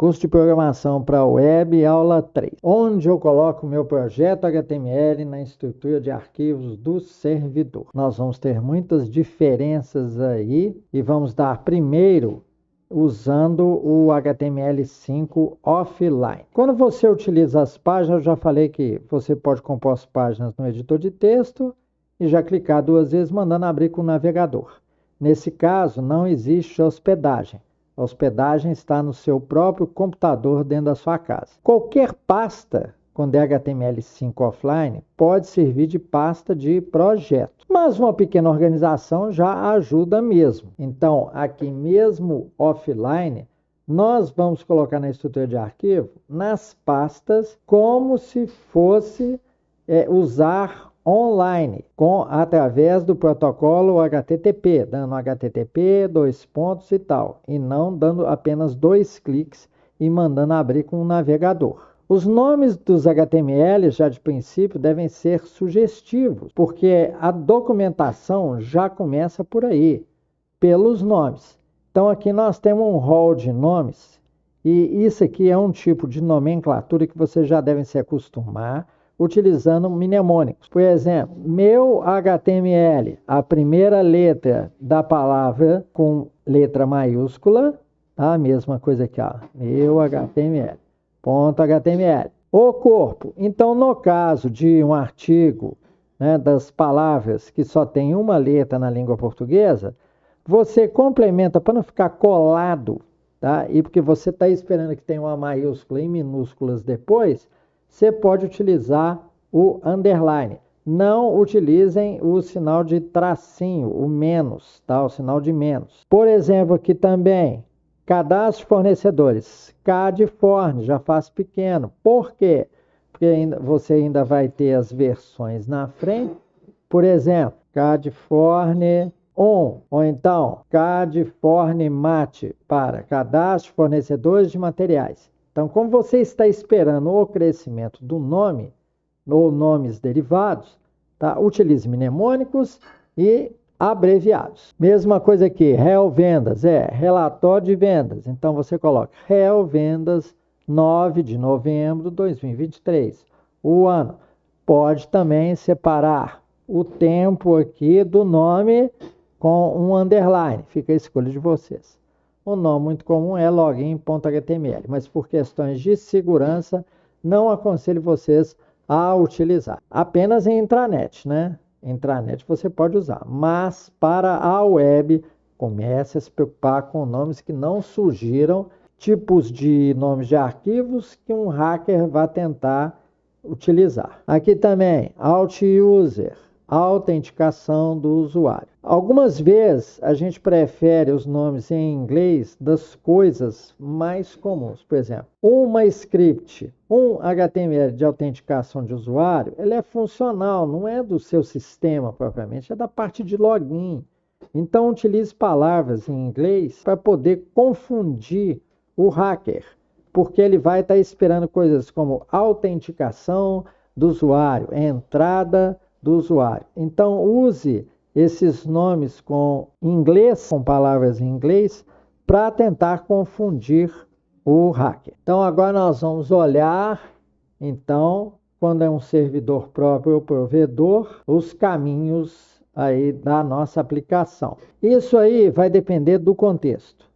Curso de Programação para Web, aula 3, onde eu coloco o meu projeto HTML na estrutura de arquivos do servidor. Nós vamos ter muitas diferenças aí e vamos dar primeiro usando o HTML5 offline. Quando você utiliza as páginas, eu já falei que você pode compor as páginas no editor de texto e já clicar 2 vezes mandando abrir com o navegador. Nesse caso, não existe hospedagem. A hospedagem está no seu próprio computador dentro da sua casa. Qualquer pasta com HTML5 offline pode servir de pasta de projeto, mas uma pequena organização já ajuda mesmo. Então, aqui mesmo offline, nós vamos colocar na estrutura de arquivo nas pastas como se fosse usar online, através do protocolo HTTP, dando HTTP, 2 pontos e tal, e não dando apenas 2 cliques e mandando abrir com o navegador. Os nomes dos HTML, já de princípio, devem ser sugestivos, porque a documentação já começa por aí, pelos nomes. Então aqui nós temos um hall de nomes, e isso aqui é um tipo de nomenclatura que vocês já devem se acostumar, utilizando mnemônicos. Por exemplo, meu HTML, a primeira letra da palavra com letra maiúscula, tá? A mesma coisa aqui, ó, meu HTML, ponto HTML. O corpo, então no caso de um artigo, né, das palavras que só tem uma letra na língua portuguesa, você complementa para não ficar colado, tá? E porque você está esperando que tenha uma maiúscula e minúsculas depois, você pode utilizar o underline. Não utilizem o sinal de tracinho, o menos, tá? O sinal de menos. Por exemplo, aqui também, cadastro de fornecedores. K de forne, já faz pequeno. Por quê? Porque você ainda vai ter as versões na frente. Por exemplo, K de forne 1, ou então K de forne mate para cadastro de fornecedores de materiais. Então, como você está esperando o crescimento do nome, ou nomes derivados, tá? Utilize mnemônicos e abreviados. Mesma coisa aqui, réu vendas, relatório de vendas. Então, você coloca réu vendas 9 de novembro de 2023. O ano. Pode também separar o tempo aqui do nome com um underline. Fica a escolha de vocês. Um nome muito comum é login.html, mas por questões de segurança, não aconselho vocês a utilizar. Apenas em intranet, né? Intranet você pode usar, mas para a web, comece a se preocupar com nomes que não surgiram, tipos de nomes de arquivos que um hacker vai tentar utilizar. Aqui também, Alt-User, autenticação do usuário. Algumas vezes a gente prefere os nomes em inglês das coisas mais comuns. Por exemplo, uma script, um HTML de autenticação de usuário, ele é funcional, não é do seu sistema propriamente, é da parte de login. Então utilize palavras em inglês para poder confundir o hacker, porque ele vai estar esperando coisas como autenticação do usuário, entrada do usuário. Então, use esses nomes com inglês, com palavras em inglês, para tentar confundir o hacker. Então, agora nós vamos olhar, então, quando é um servidor próprio ou provedor, os caminhos aí da nossa aplicação. Isso aí vai depender do contexto.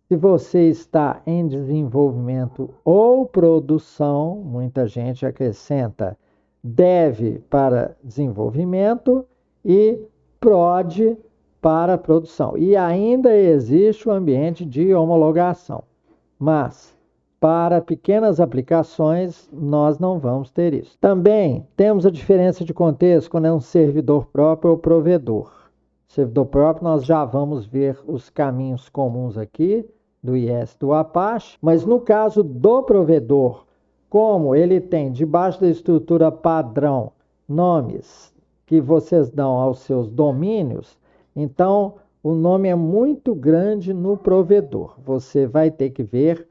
Se você está em desenvolvimento ou produção, muita gente acrescenta dev para desenvolvimento e prod para produção. E ainda existe o ambiente de homologação. Mas, para pequenas aplicações, nós não vamos ter isso. Também temos a diferença de contexto quando é um servidor próprio ou provedor. Servidor próprio, nós já vamos ver os caminhos comuns aqui, do IS do Apache. Mas no caso do provedor, como ele tem debaixo da estrutura padrão nomes que vocês dão aos seus domínios, então o nome é muito grande no provedor. Você vai ter que ver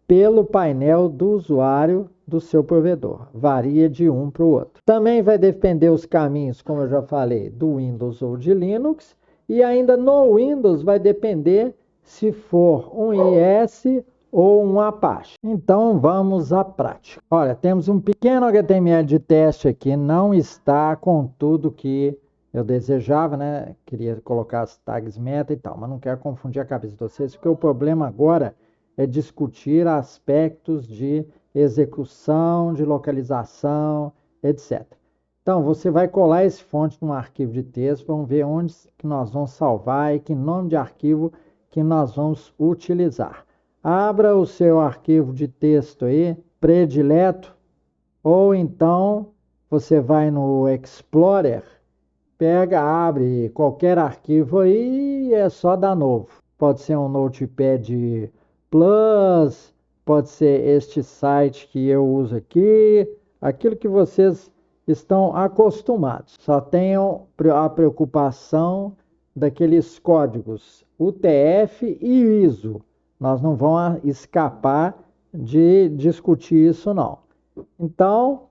pelo painel do usuário do seu provedor. Varia de um para o outro. Também vai depender os caminhos, como eu já falei, do Windows ou de Linux. E ainda no Windows vai depender se for um IS ou um Apache. Então vamos à prática. Olha, temos um pequeno HTML de teste aqui, não está com tudo que eu desejava, né? Queria colocar as tags meta e tal, mas não quero confundir a cabeça de vocês, porque o problema agora é discutir aspectos de execução, de localização, etc. Então, você vai colar esse fonte num arquivo de texto, vamos ver onde que nós vamos salvar e que nome de arquivo que nós vamos utilizar. Abra o seu arquivo de texto aí, predileto, ou então você vai no Explorer, pega, abre qualquer arquivo aí e é só dar novo. Pode ser um Notepad Plus, pode ser este site que eu uso aqui, aquilo que vocês estão acostumados. Só tenham a preocupação daqueles códigos UTF e ISO. Nós não vamos escapar de discutir isso, não. Então,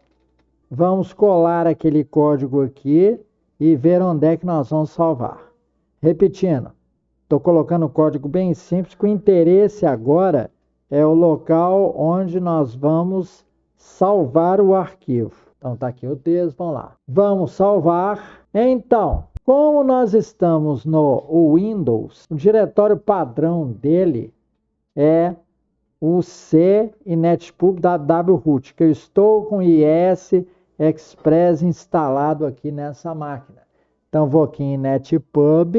vamos colar aquele código aqui e ver onde é que nós vamos salvar. Repetindo, estou colocando o código bem simples, que o interesse agora é o local onde nós vamos salvar o arquivo. Então, está aqui o texto, vamos lá. Vamos salvar. Então, como nós estamos no Windows, o diretório padrão dele é o C e netpub da wroot, que eu estou com IS Express instalado aqui nessa máquina. Então, vou aqui em netpub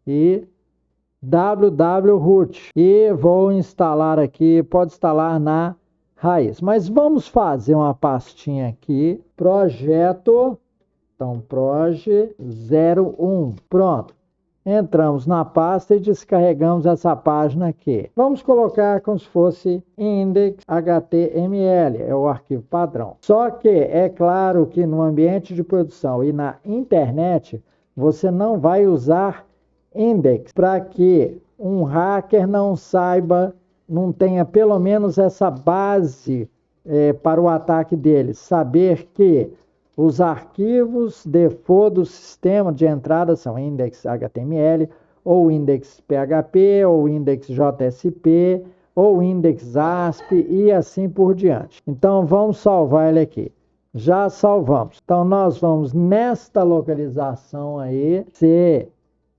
e wwroot e vou instalar aqui, pode instalar na raiz. Mas vamos fazer uma pastinha aqui, projeto, então proj 01, pronto. Entramos na pasta e descarregamos essa página aqui. Vamos colocar como se fosse index.html, é o arquivo padrão. Só que é claro que no ambiente de produção e na internet, você não vai usar index para que um hacker não saiba, não tenha pelo menos essa base para o ataque dele. Saber que os arquivos default do sistema de entrada são index.html, ou index.php, ou index.jsp, ou index.asp e assim por diante. Então, vamos salvar ele aqui. Já salvamos. Então, nós vamos nesta localização aí, C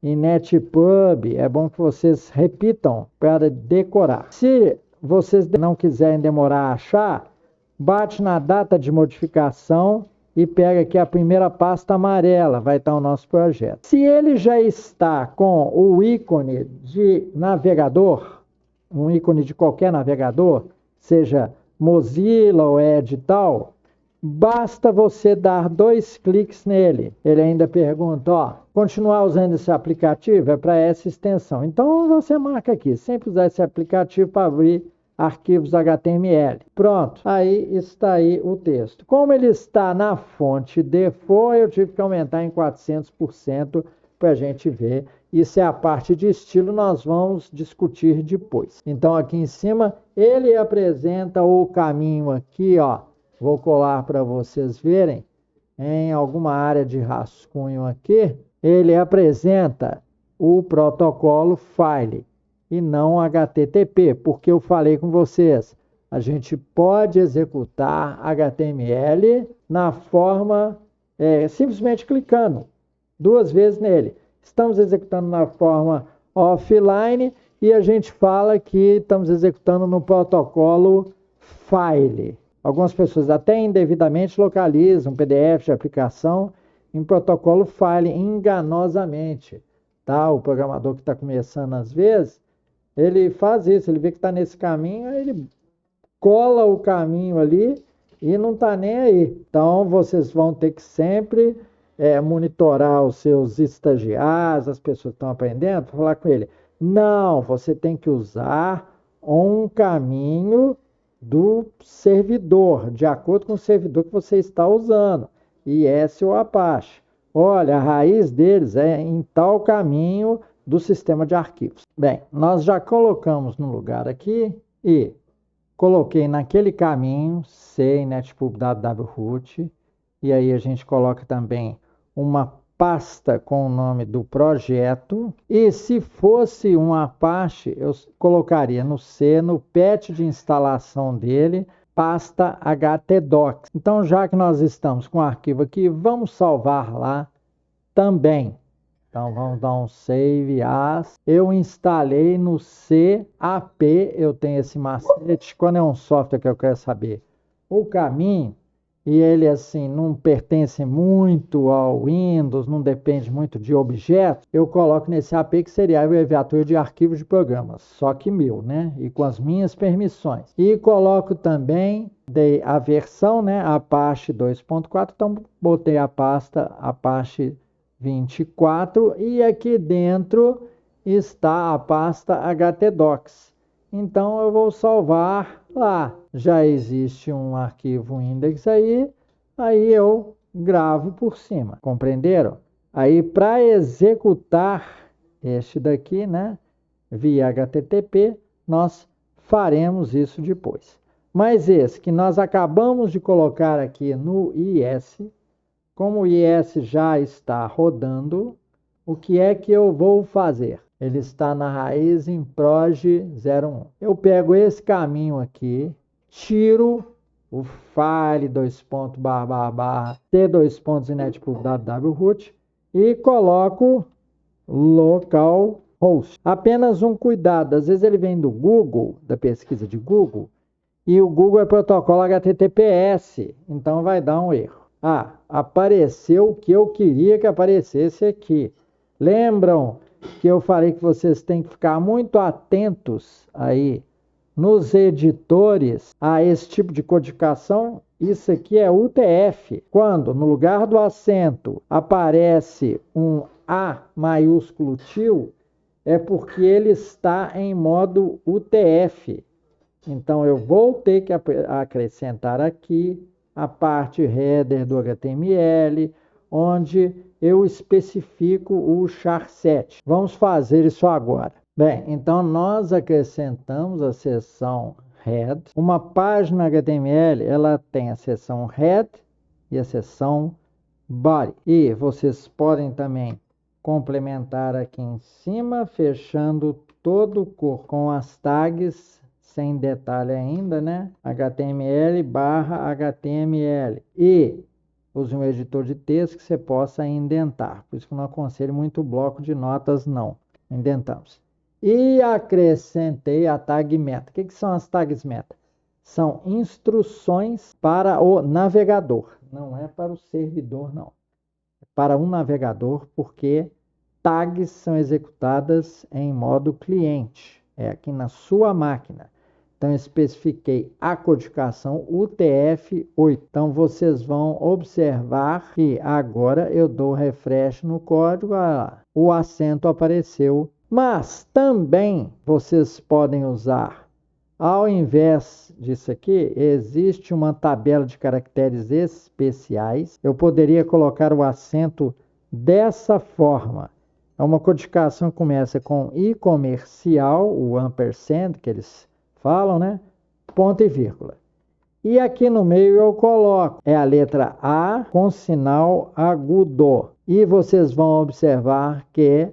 e netpub. É bom que vocês repitam para decorar. Se vocês não quiserem demorar a achar, bate na data de modificação e pega aqui a primeira pasta amarela, vai estar o nosso projeto. Se ele já está com o ícone de navegador, um ícone de qualquer navegador, seja Mozilla ou Edge e tal, basta você dar 2 cliques nele. Ele ainda pergunta, ó, continuar usando esse aplicativo é para essa extensão. Então você marca aqui, sempre usar esse aplicativo para abrir arquivos HTML. Pronto, aí está aí o texto. Como ele está na fonte default, eu tive que aumentar em 400% para a gente ver. Isso é a parte de estilo, nós vamos discutir depois. Então aqui em cima, ele apresenta o caminho aqui, ó. Vou colar para vocês verem. Em alguma área de rascunho aqui, ele apresenta o protocolo file e não HTTP, porque eu falei com vocês, a gente pode executar HTML na forma, simplesmente clicando 2 vezes nele. Estamos executando na forma offline e a gente fala que estamos executando no protocolo file. Algumas pessoas até indevidamente localizam PDF de aplicação em protocolo file, enganosamente. Tá? O programador que está começando às vezes, ele faz isso, ele vê que está nesse caminho, aí ele cola o caminho ali e não está nem aí. Então, vocês vão ter que sempre monitorar os seus estagiários, as pessoas que estão aprendendo, falar com ele. Não, você tem que usar um caminho do servidor, de acordo com o servidor que você está usando, IS ou Apache. Olha, a raiz deles é em tal caminho do sistema de arquivos. Bem, nós já colocamos no lugar aqui e coloquei naquele caminho C netpub wroot e aí a gente coloca também uma pasta com o nome do projeto. E se fosse um Apache, eu colocaria no C, no PET de instalação dele, pasta htdocs. Então, já que nós estamos com o arquivo aqui, vamos salvar lá também. Então, vamos dar um save as. Eu instalei no CAP, eu tenho esse macete. Quando é um software que eu quero saber o caminho, e ele assim não pertence muito ao Windows, não depende muito de objetos, eu coloco nesse AP que seria o abreviatura de arquivos de programas, só que meu, né? E com as minhas permissões. E coloco também a versão, né? Apache 2.4, então botei a pasta Apache 24 e aqui dentro está a pasta htdocs. Então eu vou salvar lá. Já existe um arquivo index aí eu gravo por cima. Compreenderam? Aí para executar este daqui, né, via HTTP, nós faremos isso depois. Mas esse que nós acabamos de colocar aqui no IS, como o IS já está rodando, o que é que eu vou fazer? Ele está na raiz em proj 01. Eu pego esse caminho aqui, tiro o file c://c:/www.root e coloco localhost. Apenas um cuidado, às vezes ele vem do Google, da pesquisa de Google, e o Google é protocolo HTTPS, então vai dar um erro. Ah, apareceu o que eu queria que aparecesse aqui. Lembram que eu falei que vocês têm que ficar muito atentos aí nos editores a esse tipo de codificação? Isso aqui é UTF. Quando no lugar do acento aparece um A maiúsculo til, é porque ele está em modo UTF. Então eu vou ter que acrescentar aqui a parte header do HTML, onde eu especifico o char7. Vamos fazer isso agora. Bem, então nós acrescentamos a seção head. Uma página HTML, ela tem a seção head e a seção body. E vocês podem também complementar aqui em cima, fechando todo o corpo com as tags sem detalhe ainda, né? HTML/HTML. E use um editor de texto que você possa indentar. Por isso que eu não aconselho muito bloco de notas, não. Indentamos. E acrescentei a tag meta. O que são as tags meta? São instruções para o navegador. Não é para o servidor, não. É para um navegador, porque tags são executadas em modo cliente. É aqui na sua máquina. Então, especifiquei a codificação UTF-8. Então, vocês vão observar que agora eu dou refresh no código, o acento apareceu. Mas também vocês podem usar, ao invés disso aqui, existe uma tabela de caracteres especiais. Eu poderia colocar o acento dessa forma. É uma codificação que começa com i comercial, o ampersand, que eles falam, né? Ponto e vírgula. E aqui no meio eu coloco, é a letra A com sinal agudo. E vocês vão observar que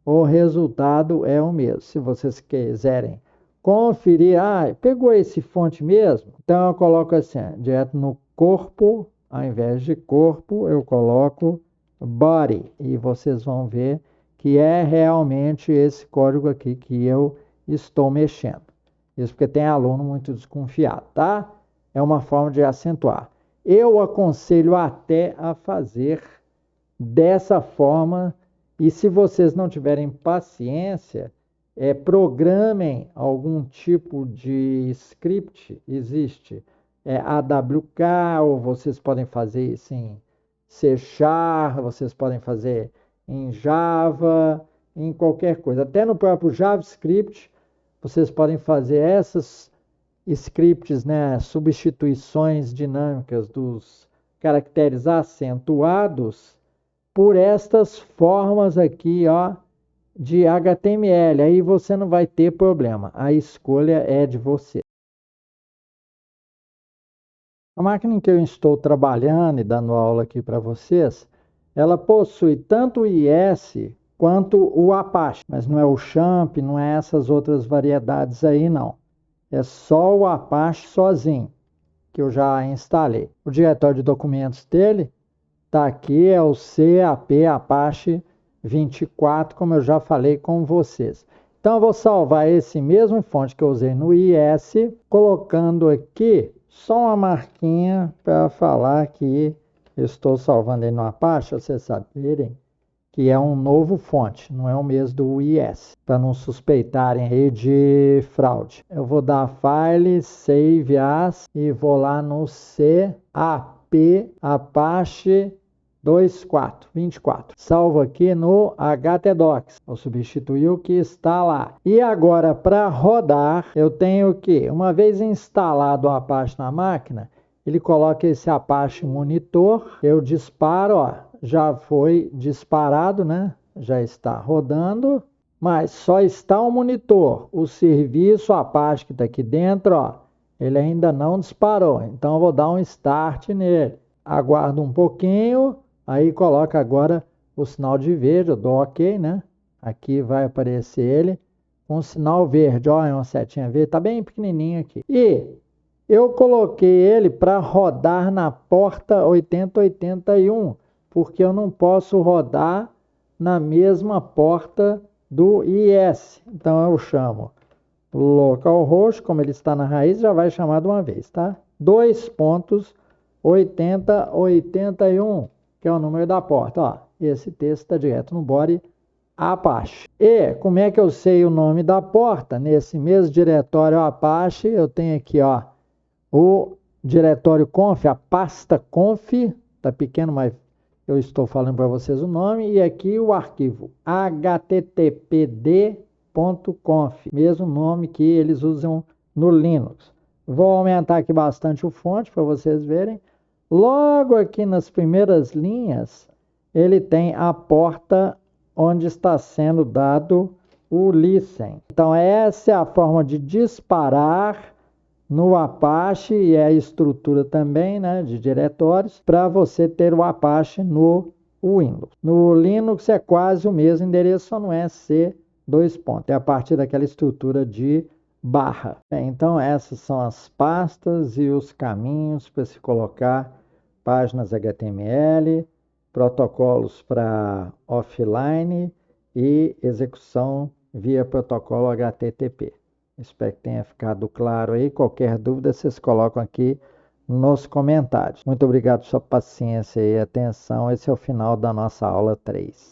o resultado é o mesmo. Se vocês quiserem conferir, pegou esse fonte mesmo? Então eu coloco assim, direto no corpo, ao invés de corpo, eu coloco body. E vocês vão ver que é realmente esse código aqui que eu estou mexendo. Isso porque tem aluno muito desconfiado, tá? É uma forma de acentuar. Eu aconselho até a fazer dessa forma, e se vocês não tiverem paciência, programem algum tipo de script, existe AWK, ou vocês podem fazer isso em C#, vocês podem fazer em Java, em qualquer coisa. Até no próprio JavaScript, vocês podem fazer essas scripts, né, substituições dinâmicas dos caracteres acentuados por estas formas aqui, ó, de HTML. Aí você não vai ter problema. A escolha é de você. A máquina em que eu estou trabalhando e dando aula aqui para vocês ela possui tanto o IS quanto o Apache, mas não é o Champ, não é essas outras variedades aí não. É só o Apache sozinho, que eu já instalei. O diretório de documentos dele está aqui, é o CAP Apache 24, como eu já falei com vocês. Então eu vou salvar esse mesmo fonte que eu usei no IS, colocando aqui só uma marquinha para falar que eu estou salvando ele no Apache, vocês saberem que é um novo fonte, não é o mesmo do IS, para não suspeitarem aí de fraude. Eu vou dar File, Save As e vou lá no CAP Apache 24. Salvo aqui no htdocs. Vou substituir o que está lá. E agora, para rodar, eu tenho que, uma vez instalado o Apache na máquina, ele coloca esse Apache monitor, eu disparo, ó, já foi disparado, né? Já está rodando, mas só está o monitor. O serviço Apache que está aqui dentro, ó, ele ainda não disparou. Então eu vou dar um start nele. Aguardo um pouquinho, aí coloca agora o sinal de verde, eu dou OK, né? Aqui vai aparecer ele com sinal verde, ó, é uma setinha verde, tá bem pequenininho aqui. E eu coloquei ele para rodar na porta 8081, porque eu não posso rodar na mesma porta do IS. Então eu chamo localhost, como ele está na raiz, já vai chamar de uma vez, tá? 2.8081, que é o número da porta, ó. Esse texto está direto no body Apache. E como é que eu sei o nome da porta? Nesse mesmo diretório Apache, eu tenho aqui, ó, o diretório conf, a pasta conf, tá pequeno, mas eu estou falando para vocês o nome, e aqui o arquivo httpd.conf, mesmo nome que eles usam no Linux. Vou aumentar aqui bastante o fonte para vocês verem. Logo aqui nas primeiras linhas, ele tem a porta onde está sendo dado o listen. Então essa é a forma de disparar no Apache, e é a estrutura também, né, de diretórios, para você ter o Apache no Windows. No Linux é quase o mesmo endereço, só não é C dois pontos, é a partir daquela estrutura de barra. Então essas são as pastas e os caminhos para se colocar páginas HTML, protocolos para offline e execução via protocolo HTTP. Espero que tenha ficado claro aí. Qualquer dúvida, vocês colocam aqui nos comentários. Muito obrigado pela sua paciência e atenção. Esse é o final da nossa aula 3.